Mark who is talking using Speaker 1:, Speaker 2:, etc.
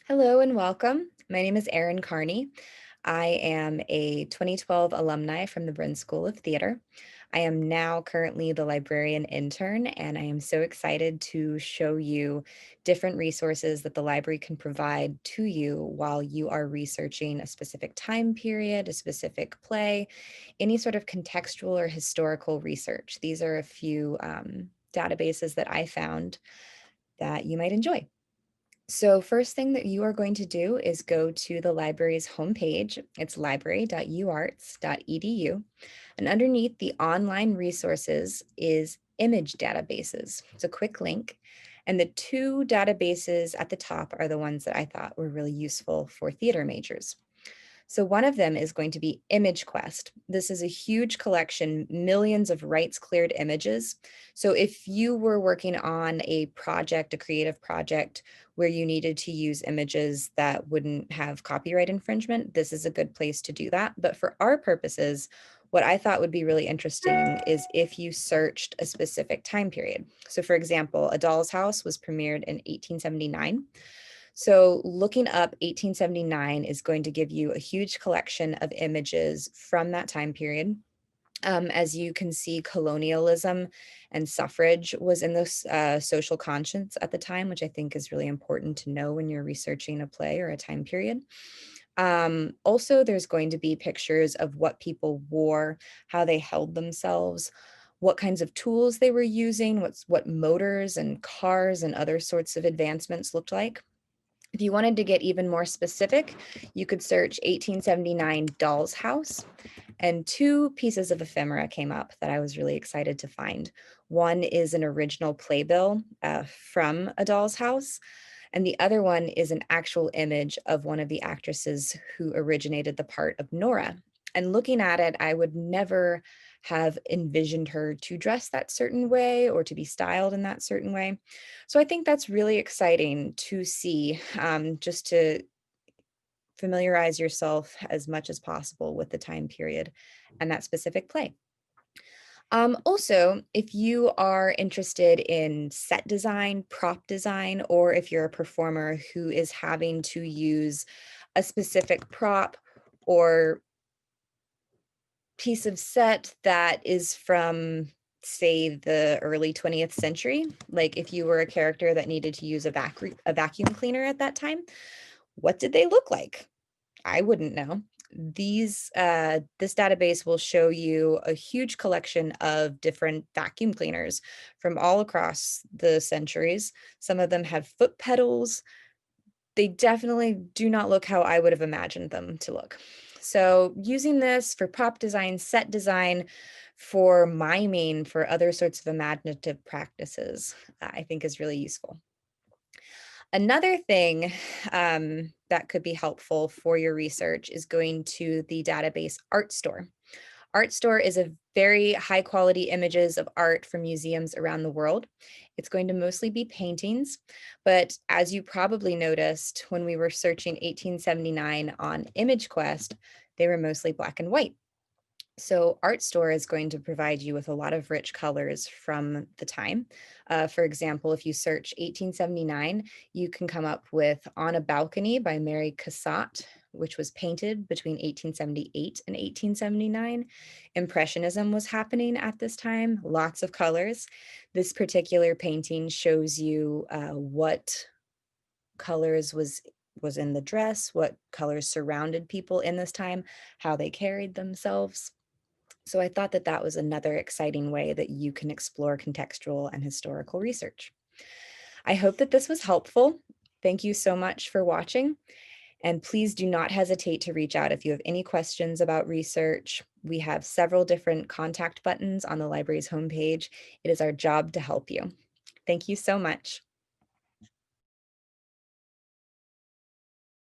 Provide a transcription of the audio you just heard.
Speaker 1: Hello and welcome. My name is Erin Carney. I am a 2012 alumni from the Bryn School of Theater. I am now currently the librarian intern, and I am so excited to show you different resources that the library can provide to you while you are researching a specific time period, a specific play, any sort of contextual or historical research. These are a few databases that I found that you might enjoy. So first thing that you are going to do is go to the library's homepage. It's library.uarts.edu. And underneath the online resources is image databases. It's a quick link. And the two databases at the top are the ones that I thought were really useful for theater majors. So one of them is going to be ImageQuest. This is a huge collection, millions of rights cleared images. So if you were working on a project, a creative project where you needed to use images that wouldn't have copyright infringement, this is a good place to do that. But for our purposes, what I thought would be really interesting is if you searched a specific time period. So for example, A Doll's House was premiered in 1879. So looking up 1879 is going to give you a huge collection of images from that time period. As you can see, colonialism and suffrage was in this social conscience at the time, which I think is really important to know when you're researching a play or a time period. Also, there's going to be pictures of what people wore, how they held themselves, what kinds of tools they were using, what motors and cars and other sorts of advancements looked like. If you wanted to get even more specific, you could search 1879 Doll's House, and two pieces of ephemera came up that I was really excited to find. One is an original playbill from A Doll's House, and the other one is an actual image of one of the actresses who originated the part of Nora. And looking at it, I would never have envisioned her to dress that certain way or to be styled in that certain way. So I think that's really exciting to see, just to familiarize yourself as much as possible with the time period and that specific play. Also, if you are interested in set design, prop design, or if you're a performer who is having to use a specific prop or piece of set that is from, say, the early 20th century, like if you were a character that needed to use a vacuum cleaner at that time, what did they look like? I wouldn't know. This database will show you a huge collection of different vacuum cleaners from all across the centuries. Some of them had foot pedals. They definitely do not look how I would have imagined them to look. So using this for prop design, set design, for miming, for other sorts of imaginative practices, I think is really useful. Another thing that could be helpful for your research is going to the database ArtStore. ArtStore is a very high quality images of art from museums around the world. It's going to mostly be paintings, but as you probably noticed when we were searching 1879 on ImageQuest, they were mostly black and white. So ArtStore is going to provide you with a lot of rich colors from the time. For example, if you search 1879, you can come up with On a Balcony by Mary Cassatt, which was painted between 1878 and 1879. Impressionism was happening at this time, lots of colors. This particular painting shows you what colors was in the dress, what colors surrounded people in this time, how they carried themselves. So I thought that that was another exciting way that you can explore contextual and historical research. I hope that this was helpful. Thank you so much for watching. And please do not hesitate to reach out if you have any questions about research. We have several different contact buttons on the library's homepage. It is our job to help you. Thank you so much.